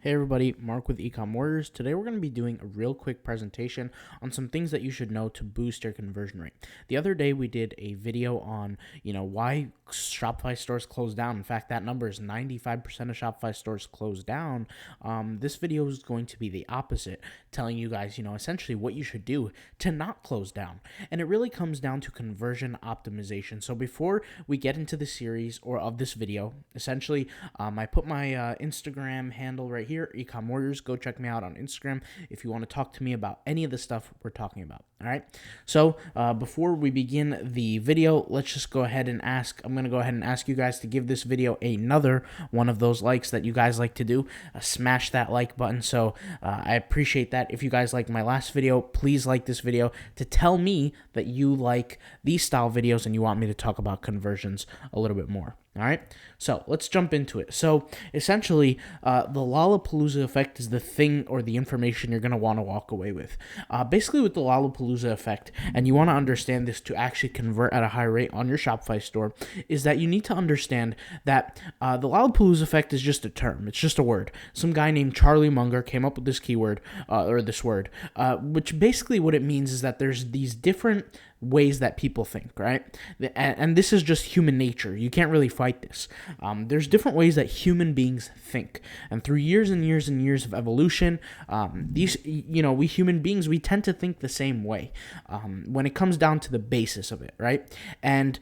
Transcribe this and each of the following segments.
Hey everybody, Mark with Ecom Warriors. Today we're going to be doing a real quick presentation on some things that you should know to boost your conversion rate. The other day we did a video on, why Shopify stores close down. In fact, that number is 95% of Shopify stores close down. This video is going to be the opposite, telling you guys, essentially what you should do to not close down. And it really comes down to conversion optimization. So before we get into the series or of this video, essentially, I put my Instagram handle right here, Ecom Warriors. Go check me out on Instagram if you want to talk to me about any of the stuff we're talking about. All right. So before we begin the video, let's just go ahead and ask. I'm going to go ahead and ask you guys to give this video another one of those likes that you guys like to do. Smash that like button. So I appreciate that. If you guys like my last video, please like this video to tell me that you like these style videos and you want me to talk about conversions a little bit more. All right, so let's jump into it. So essentially, the Lollapalooza effect is the thing or the information you're going to want to walk away with. Basically, with the Lollapalooza effect, and you want to understand this to actually convert at a high rate on your Shopify store, is that you need to understand that the Lollapalooza effect is just a term. It's just a word. Some guy named Charlie Munger came up with this keyword, or this word, which basically what it means is that there's these different ways that people think, right? And this is just human nature. You can't really fight this. There's different ways that human beings think. And through years and years and years of evolution, we human beings, we tend to think the same way when it comes down to the basis of it, right? And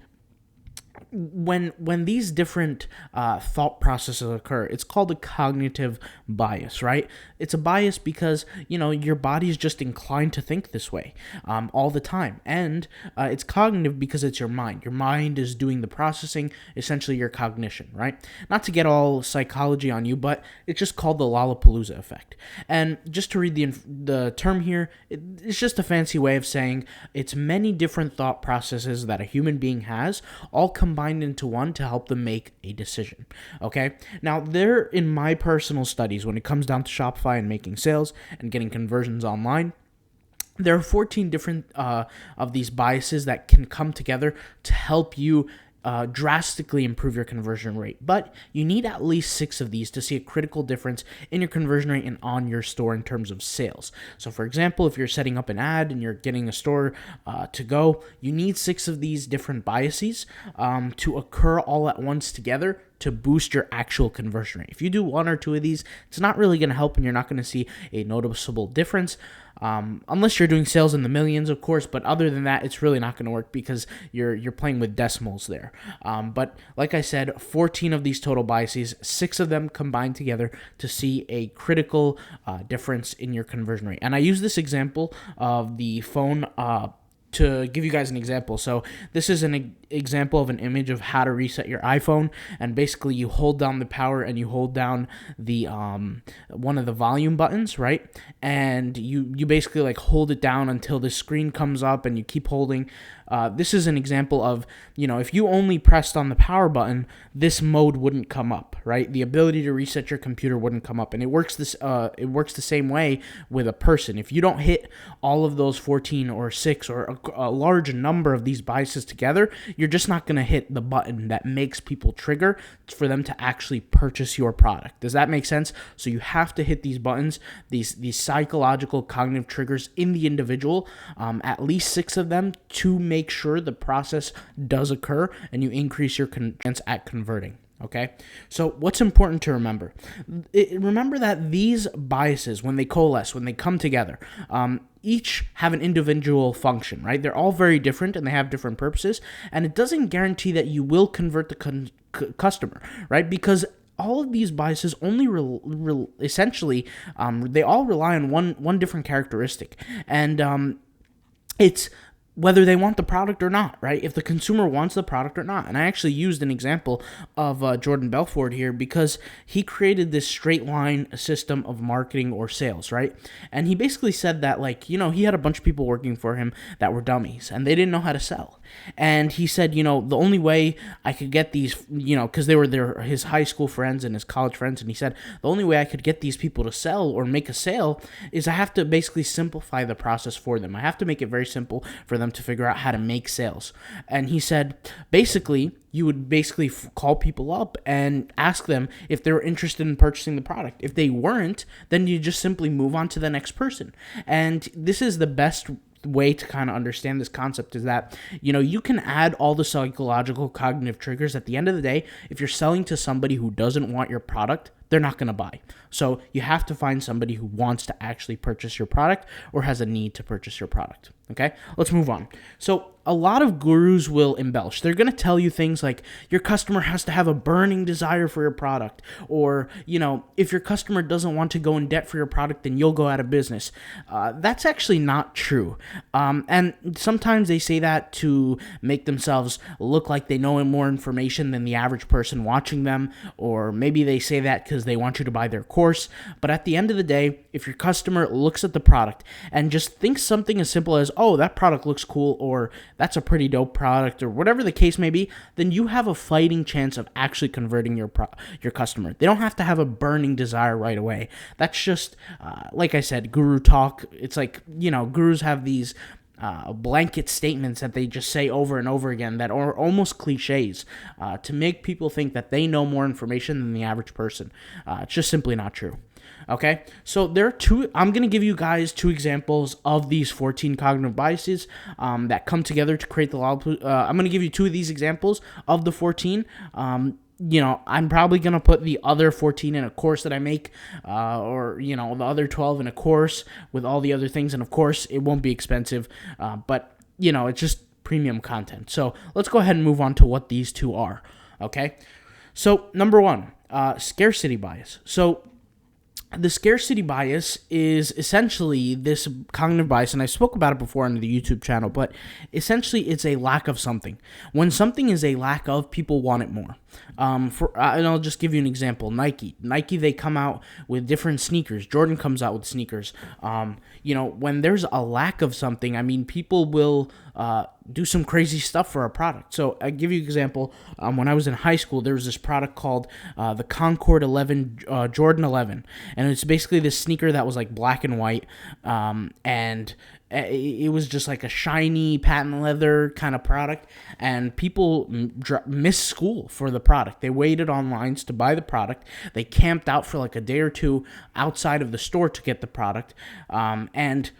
when these different thought processes occur, it's called a cognitive bias, right? It's a bias because, your body is just inclined to think this way all the time. And it's cognitive because it's your mind. Your mind is doing the processing, essentially your cognition, right? Not to get all psychology on you, but it's just called the Lollapalooza effect. And just to read the term here, it's just a fancy way of saying it's many different thought processes that a human being has, all combined into one to help them make a decision. Okay. Now, in my personal studies, when it comes down to Shopify and making sales and getting conversions online, there are 14 different of these biases that can come together to help you drastically improve your conversion rate. But you need at least 6 of these to see a critical difference in your conversion rate and on your store in terms of sales. So for example, if you're setting up an ad and you're getting a store to go, you need 6 of these different biases to occur all at once together to boost your actual conversion rate. If you do 1 or 2 of these, it's not really going to help and you're not going to see a noticeable difference. Unless you're doing sales in the millions, of course, but other than that, it's really not going to work because you're playing with decimals there. But like I said, 14 of these total biases, 6 of them combined together to see a critical difference in your conversion rate. And I use this example of the phone to give you guys an example. So this is an example of an image of how to reset your iPhone, and basically you hold down the power and you hold down the one of the volume buttons, right? And you basically like hold it down until the screen comes up and you keep holding. This is an example of, if you only pressed on the power button, this mode wouldn't come up, right? The ability to reset your computer wouldn't come up. And it works the same way with a person. If you don't hit all of those 14 or 6 or a large number of these biases together, you're just not going to hit the button that makes people trigger for them to actually purchase your product. Does that make sense? So you have to hit these buttons, these psychological cognitive triggers in the individual, at least 6 of them, to make sure the process does occur and you increase your chance at converting. Okay, so what's important to remember? Remember that these biases, when they coalesce, when they come together, each have an individual function, right? They're all very different and they have different purposes, and it doesn't guarantee that you will convert the customer, right? Because all of these biases only essentially, they all rely on one different characteristic, and it's whether they want the product or not, right? If the consumer wants the product or not. And I actually used an example of Jordan Belfort here because he created this straight line system of marketing or sales, right? And he basically said that, he had a bunch of people working for him that were dummies and they didn't know how to sell. And he said, the only way I could get these, because they were his high school friends and his college friends, and he said, the only way I could get these people to sell or make a sale is I have to basically simplify the process for them. I have to make it very simple for them to figure out how to make sales. And he said, basically, you would basically call people up and ask them if they were interested in purchasing the product. If they weren't, then you just simply move on to the next person. And this is the best way to kind of understand this concept, is that you can add all the psychological cognitive triggers. At the end of the day, if you're selling to somebody who doesn't want your product, they're not going to buy. So you have to find somebody who wants to actually purchase your product or has a need to purchase your product. Okay, let's move on. So a lot of gurus will embellish. They're going to tell you things like your customer has to have a burning desire for your product, or, if your customer doesn't want to go in debt for your product, then you'll go out of business. That's actually not true. And sometimes they say that to make themselves look like they know more information than the average person watching them, or maybe they say that because they want you to buy their course. But at the end of the day, if your customer looks at the product and just thinks something as simple as, oh, that product looks cool, or that's a pretty dope product, or whatever the case may be, then you have a fighting chance of actually converting your customer. They don't have to have a burning desire right away. That's just, like I said, guru talk. It's like, gurus have these blanket statements that they just say over and over again that are almost cliches to make people think that they know more information than the average person. It's just simply not true. Okay, so I'm going to give you guys 2 examples of these 14 cognitive biases that come together to create the Lollapalooza. I'm going to give you 2 of these examples of the 14. I'm probably going to put the other 14 in a course that I make, or, the other 12 in a course with all the other things. And of course, it won't be expensive, but, it's just premium content. So let's go ahead and move on to what these 2 are. Okay, so number 1, scarcity bias. So the scarcity bias is essentially this cognitive bias, and I spoke about it before on the YouTube channel, but essentially it's a lack of something. When something is a lack of, people want it more. And I'll just give you an example. Nike, they come out with different sneakers. Jordan comes out with sneakers. When there's a lack of something, people will do some crazy stuff for a product. So I give you an example. When I was in high school, there was this product called the Concord 11, Jordan 11, and it's basically this sneaker that was like black and white, and it was just like a shiny patent leather kind of product, and people missed school for the product. They waited on lines to buy the product. They camped out for like a day or 2 outside of the store to get the product, and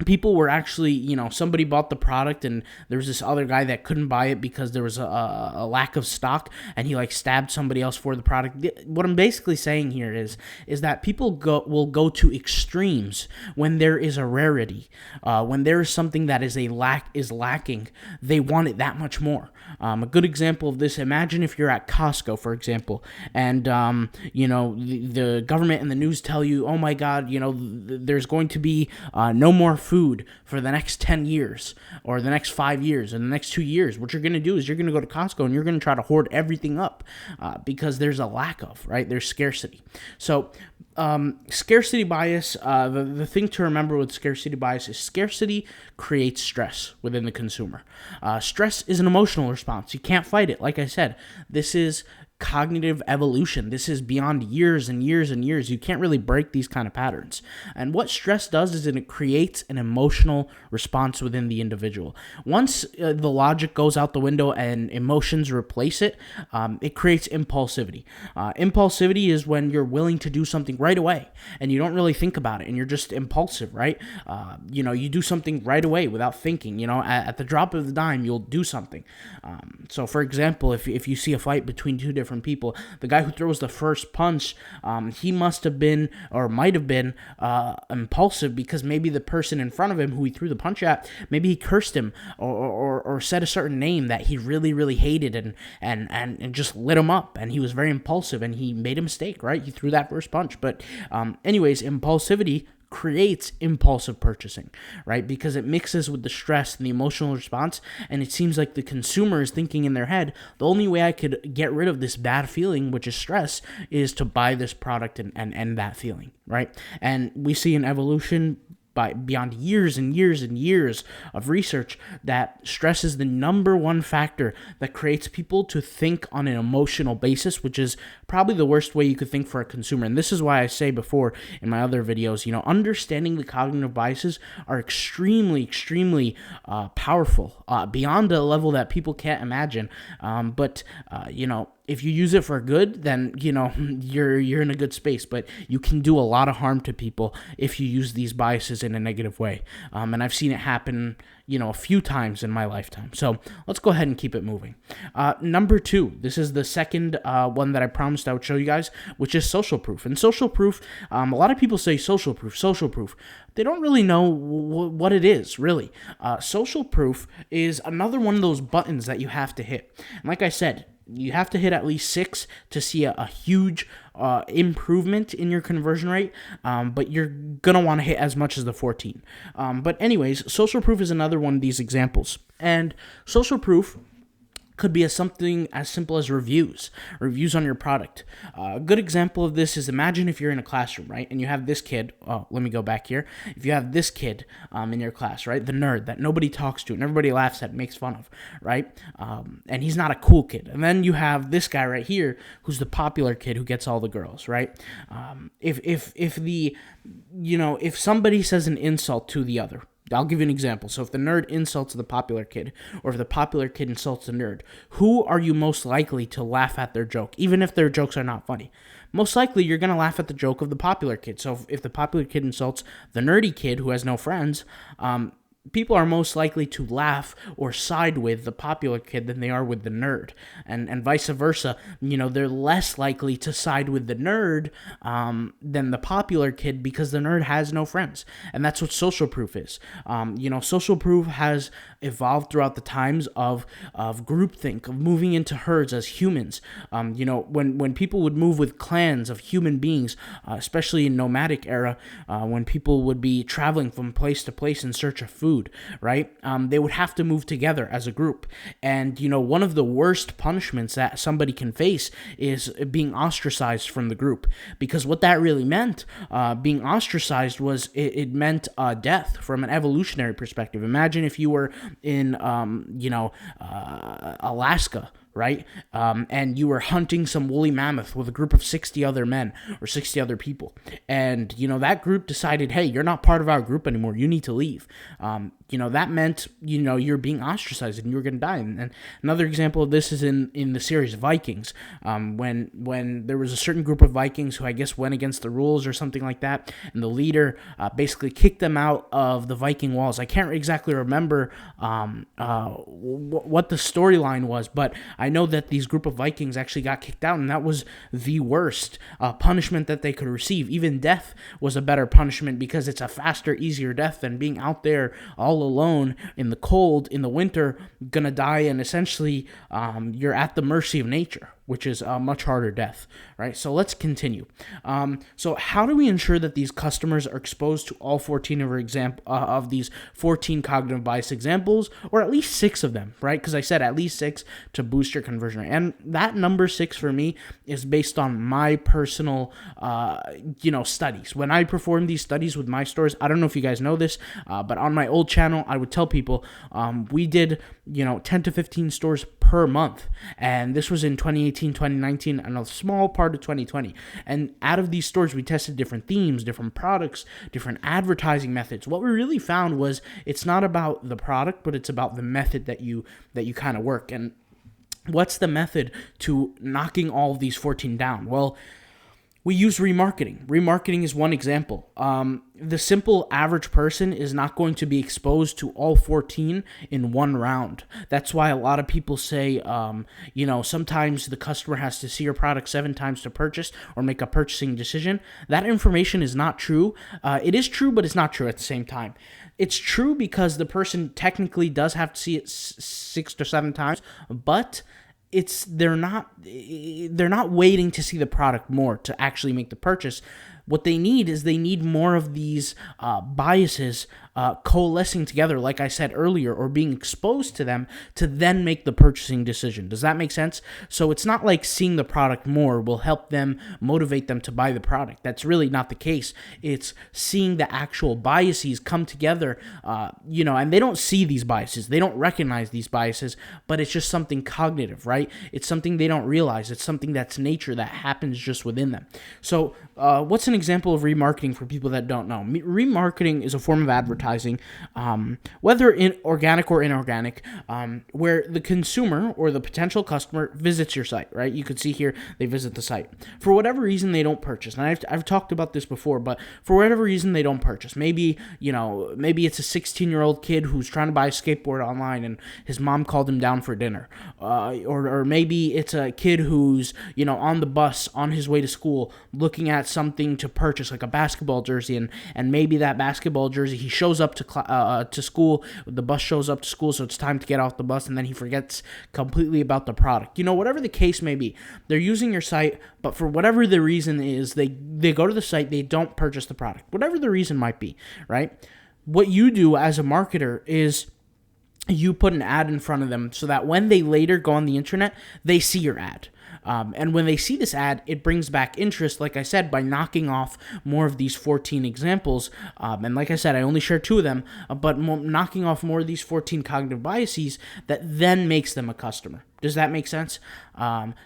people were actually, somebody bought the product and there was this other guy that couldn't buy it because there was a lack of stock, and he stabbed somebody else for the product. What I'm basically saying here is that people will go to extremes when there is a rarity. When there is something that is lacking, they want it that much more. A good example of this, imagine if you're at Costco, for example, and, the government and the news tell you, oh my God, there's going to be no more food for the next 10 years or the next 5 years and the next 2 years. What you're going to do is you're going to go to Costco and you're going to try to hoard everything up because there's a lack of, right? There's scarcity. So scarcity bias, the thing to remember with scarcity bias is scarcity creates stress within the consumer. Stress is an emotional response. You can't fight it. Like I said, this is cognitive evolution. This is beyond years and years and years. You can't really break these kind of patterns. And what stress does is it creates an emotional response within the individual. Once the logic goes out the window and emotions replace it, it creates impulsivity. Impulsivity is when you're willing to do something right away and you don't really think about it and you're just impulsive, right? You do something right away without thinking. At the drop of the dime, you'll do something. So for example, if you see a fight between 2 different people, the guy who throws the first punch, he must have been or might have been impulsive because maybe the person in front of him who he threw the punch at, maybe he cursed him or said a certain name that he really, really hated and just lit him up, and he was very impulsive and he made a mistake, right? He threw that first punch. But anyways, impulsivity creates impulsive purchasing, right? Because it mixes with the stress and the emotional response, and it seems like the consumer is thinking in their head, the only way I could get rid of this bad feeling, which is stress, is to buy this product and end that feeling, right? And we see in evolution, beyond years and years and years of research that stresses the number one factor that creates people to think on an emotional basis, which is probably the worst way you could think for a consumer. And this is why I say before in my other videos, understanding the cognitive biases are extremely, extremely powerful, beyond a level that people can't imagine. But if you use it for good, then you're in a good space. But you can do a lot of harm to people if you use these biases in a negative way. And I've seen it happen, a few times in my lifetime. So let's go ahead and keep it moving. Number 2, this is the second one that I promised I would show you guys, which is social proof. And social proof, a lot of people say social proof. They don't really know what it is, really. Social proof is another one of those buttons that you have to hit. And like I said, you have to hit at least 6 to see a huge improvement in your conversion rate, but you're going to want to hit as much as the 14. But anyways, social proof is another one of these examples. And social proof could be something as simple as reviews on your product. A good example of this is, imagine if you're in a classroom, right, and you have this kid. Let me go back here. If you have this kid in your class, right, the nerd that nobody talks to and everybody laughs at, makes fun of, right, and he's not a cool kid. And then you have this guy right here who's the popular kid who gets all the girls, right? If somebody says an insult to the other, I'll give you an example. So if the nerd insults the popular kid, or if the popular kid insults the nerd, who are you most likely to laugh at their joke, even if their jokes are not funny? Most likely you're going to laugh at the joke of the popular kid. So if the popular kid insults the nerdy kid who has no friends, people are most likely to laugh or side with the popular kid than they are with the nerd, and vice versa. They're less likely to side with the nerd than the popular kid because the nerd has no friends, and that's what social proof is. Social proof has evolved throughout the times of groupthink, of moving into herds as humans. When people would move with clans of human beings, especially in nomadic era, when people would be traveling from place to place in search of food, right? They would have to move together as a group. And, one of the worst punishments that somebody can face is being ostracized from the group. Because what that really meant, being ostracized, was it meant death from an evolutionary perspective. Imagine if you were in, Alaska, right? And you were hunting some woolly mammoth with a group of 60 other men or 60 other people. And, that group decided, hey, you're not part of our group anymore. You need to leave. That meant, you're being ostracized and you're going to die. And another example of this is in the series Vikings, when there was a certain group of Vikings who I guess went against the rules or something like that, and the leader basically kicked them out of the Viking walls. I can't exactly remember what the storyline was, but I know that these group of Vikings actually got kicked out, and that was the worst punishment that they could receive. Even death was a better punishment because it's a faster, easier death than being out there all alone in the cold, in the winter, gonna die, and essentially you're at the mercy of nature, which is a much harder death, right? So let's continue. So how do we ensure that these customers are exposed to all 14 of these 14 cognitive bias examples, or at least 6 of them, right? Because I said at least 6 to boost your conversion rate. And that number 6 for me is based on my personal, studies. When I perform these studies with my stores, I don't know if you guys know this, but on my old channel, I would tell people we did, 10 to 15 stores per month. And this was in 2018, 2019, and a small part of 2020. And out of these stores, we tested different themes, different products, different advertising methods. What we really found was it's not about the product, but it's about the method that you kind of work. And what's the method to knocking all of these 14 down? Well, we use remarketing. Remarketing is one example. The simple average person is not going to be exposed to all 14 in one round. That's why a lot of people say, sometimes the customer has to see your product 7 times to purchase or make a purchasing decision. That information is not true. It is true, but it's not true at the same time. It's true because the person technically does have to see it 6 to 7 times, but they're not waiting to see the product more to actually make the purchase. What they need is they need more of these biases coalescing together, like I said earlier, or being exposed to them to then make the purchasing decision. Does that make sense? So it's not like seeing the product more will help them, motivate them to buy the product. That's really not the case. It's seeing the actual biases come together, and they don't see these biases. They don't recognize these biases, but it's just something cognitive, right? It's something they don't realize. It's something that's nature that happens just within them. So what's an example of remarketing for people that don't know? Remarketing is a form of advertising, whether in organic or inorganic, where the consumer or the potential customer visits your site, right? You could see here they visit the site. For whatever reason, they don't purchase. And I've talked about this before, but for whatever reason, they don't purchase. Maybe it's a 16-year-old kid who's trying to buy a skateboard online and his mom called him down for dinner. Or maybe it's a kid who's, on the bus on his way to school looking at something to purchase, like a basketball jersey, and maybe that basketball jersey, he shows up to school, the bus shows up to school, so it's time to get off the bus, and then he forgets completely about the product. Whatever the case may be, they're using your site, but for whatever the reason is, they go to the site, they don't purchase the product, whatever the reason might be, right? What you do as a marketer is you put an ad in front of them so that when they later go on the internet, they see your ad. And when they see this ad, it brings back interest, like I said, by knocking off more of these 14 examples. And like I said, I only share 2 of them, but knocking off more of these 14 cognitive biases that then makes them a customer. Does that make sense?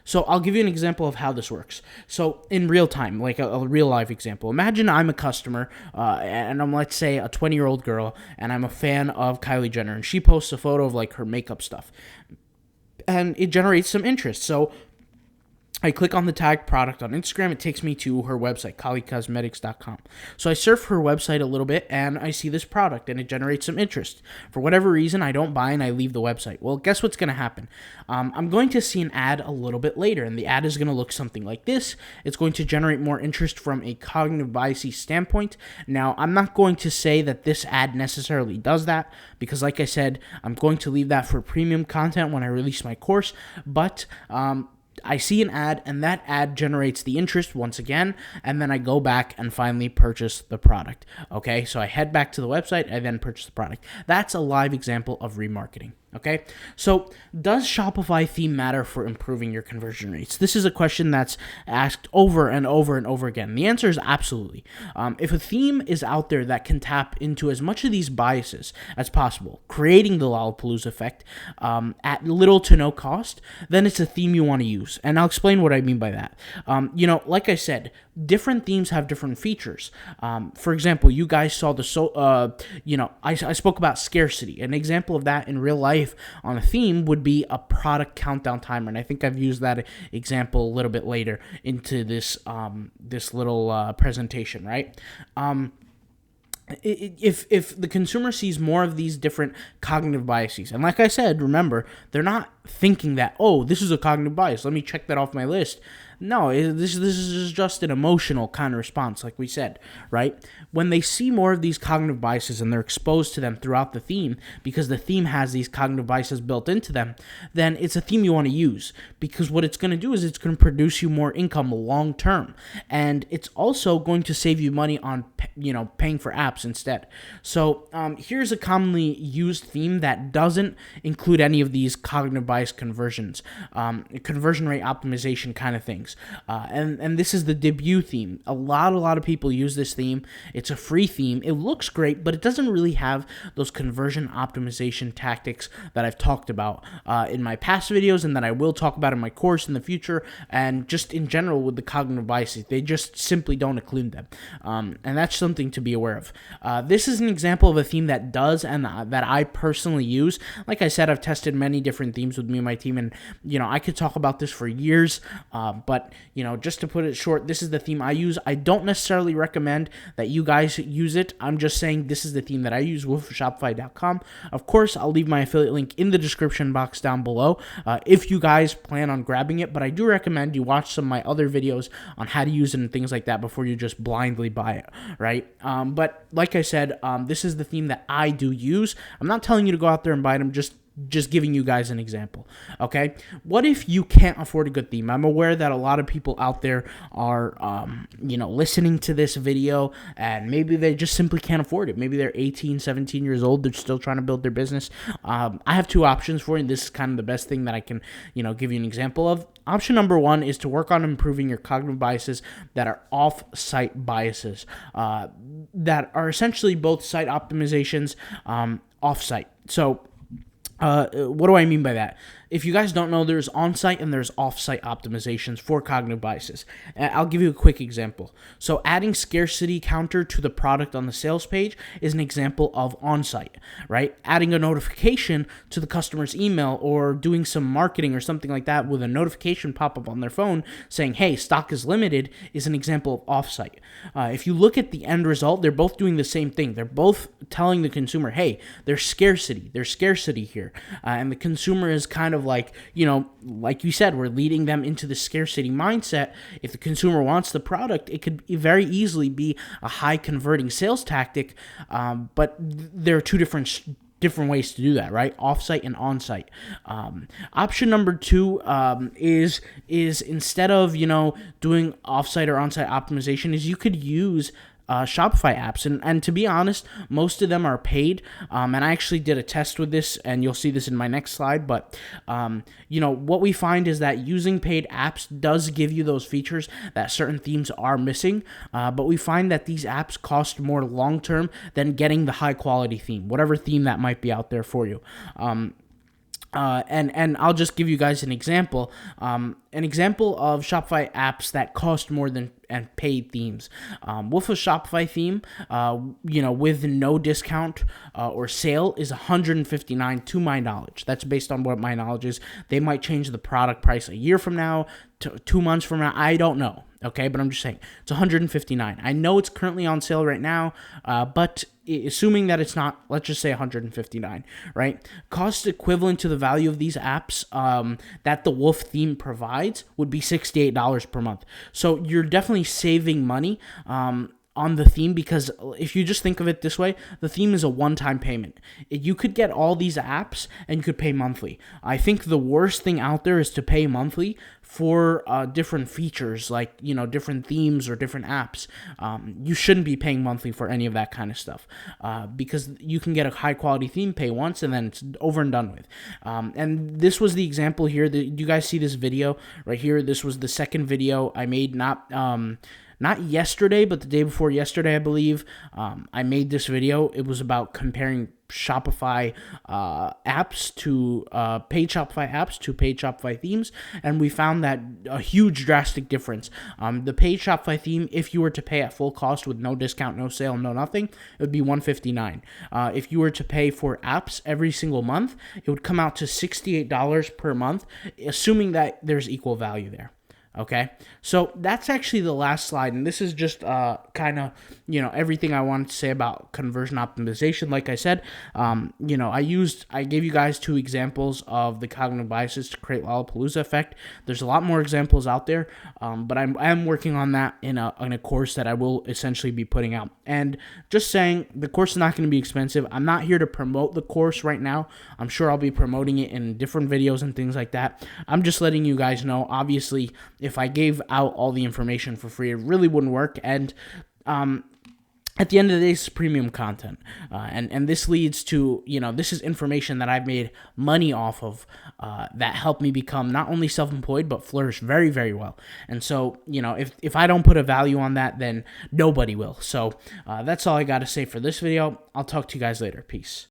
So I'll give you an example of how this works. So in real time, like a real life example, imagine I'm a customer and I'm, let's say, a 20-year-old girl, and I'm a fan of Kylie Jenner, and she posts a photo of like her makeup stuff, and it generates some interest. So I click on the tagged product on Instagram. It takes me to her website, KylieCosmetics.com. So I surf her website a little bit, and I see this product, and it generates some interest. For whatever reason, I don't buy, and I leave the website. Well, guess what's going to happen? I'm going to see an ad a little bit later, and the ad is going to look something like this. It's going to generate more interest from a cognitive biases standpoint. Now, I'm not going to say that this ad necessarily does that, because like I said, I'm going to leave that for premium content when I release my course, but I see an ad, and that ad generates the interest once again, and then I go back and finally purchase the product. Okay, so I head back to the website, I then purchase the product. That's a live example of remarketing. Okay, so does Shopify theme matter for improving your conversion rates? This is a question that's asked over and over and over again. The answer is absolutely. If a theme is out there that can tap into as much of these biases as possible, creating the Lollapalooza effect at little to no cost, then it's a theme you want to use. And I'll explain what I mean by that. Like I said, different themes have different features. For example, you guys saw I spoke about scarcity. An example of that in real life on a theme would be a product countdown timer, and I think I've used that example a little bit later into this little presentation, right? If the consumer sees more of these different cognitive biases, and like I said, remember, they're not thinking that, oh, this is a cognitive bias, let me check that off my list. No, this is just an emotional kind of response, like we said, right? When they see more of these cognitive biases and they're exposed to them throughout the theme, because the theme has these cognitive biases built into them, then it's a theme you want to use, because what it's going to do is it's going to produce you more income long term, and it's also going to save you money on paying for apps instead. So here's a commonly used theme that doesn't include any of these cognitive bias conversion rate optimization kind of things. And this is the debut theme. A lot of people use this theme. It's a free theme. It looks great, but it doesn't really have those conversion optimization tactics that I've talked about in my past videos, and that I will talk about in my course in the future, and just in general with the cognitive biases. They just simply don't include them. And that's something to be aware of. This is an example of a theme that does, and that I personally use. Like I said, I've tested many different themes with me and my team, and I could talk about this for years, but just to put it short, this is the theme I use. I don't necessarily recommend that you guys use it. I'm just saying this is the theme that I use with Shopify.com. Of course, I'll leave my affiliate link in the description box down below if you guys plan on grabbing it, but I do recommend you watch some of my other videos on how to use it and things like that before you just blindly buy it, right? But like I said, this is the theme that I do use. I'm not telling you to go out there and buy them. Just just giving you guys an example, okay? What if you can't afford a good theme? I'm aware that a lot of people out there are, listening to this video, and maybe they just simply can't afford it. Maybe they're 18, 17 years old. They're still trying to build their business. I have two options for you. This is kind of the best thing that I can, give you an example of. Option number one is to work on improving your cognitive biases that are off-site biases, that are essentially both site optimizations, off-site. So, what do I mean by that? If you guys don't know, there's on-site and there's off-site optimizations for cognitive biases. I'll give you a quick example. So adding scarcity counter to the product on the sales page is an example of on-site, right? Adding a notification to the customer's email or doing some marketing or something like that with a notification pop up on their phone saying, hey, stock is limited, is an example of off-site. If you look at the end result, they're both doing the same thing. They're both telling the consumer, hey, there's scarcity here. And the consumer is kind of like, like you said, we're leading them into the scarcity mindset. If the consumer wants the product, it could very easily be a high converting sales tactic, but there are two different ways to do that, right? Offsite and onsite. Option number two is instead of doing offsite or onsite optimization, is you could use Shopify apps, and to be honest, most of them are paid, and I actually did a test with this, and you'll see this in my next slide, but what we find is that using paid apps does give you those features that certain themes are missing, but we find that these apps cost more long-term than getting the high-quality theme, whatever theme that might be out there for you. And I'll just give you guys an example. An example of Shopify apps that cost more than and paid themes. With a Shopify theme, with no discount or sale is $159 to my knowledge. That's based on what my knowledge is. They might change the product price a year from now, 2 months from now. I don't know. Okay, but I'm just saying it's $159. I know it's currently on sale right now, but assuming that it's not, let's just say $159, right? Cost equivalent to the value of these apps that the Wolf theme provides would be $68 per month. So you're definitely saving money on the theme, because if you just think of it this way, the theme is a one-time payment. You could get all these apps and you could pay monthly. I think the worst thing out there is to pay monthly for different features, like different themes or different apps. You shouldn't be paying monthly for any of that kind of stuff, because you can get a high-quality theme, pay once, and then it's over and done with. And this was the example here. You guys see this video right here? This was the second video I made, not yesterday, but the day before yesterday, I believe. I made this video. It was about comparing Shopify apps to paid Shopify apps to paid Shopify themes, and we found that a huge drastic difference. The paid Shopify theme, if you were to pay at full cost with no discount, no sale, no nothing, it would be $159. If you were to pay for apps every single month, it would come out to $68 per month, assuming that there's equal value there. Okay, so that's actually the last slide, and this is just kind of, everything I wanted to say about conversion optimization. Like I said, I gave you guys two examples of the cognitive biases to create Lollapalooza effect. There's a lot more examples out there, but I'm working on that in a course that I will essentially be putting out. And just saying, the course is not going to be expensive. I'm not here to promote the course right now. I'm sure I'll be promoting it in different videos and things like that. I'm just letting you guys know, obviously, if I gave out all the information for free, it really wouldn't work. And at the end of the day, it's premium content. And this leads to, this is information that I've made money off of that helped me become not only self-employed, but flourish very, very well. And so, if I don't put a value on that, then nobody will. So that's all I got to say for this video. I'll talk to you guys later. Peace.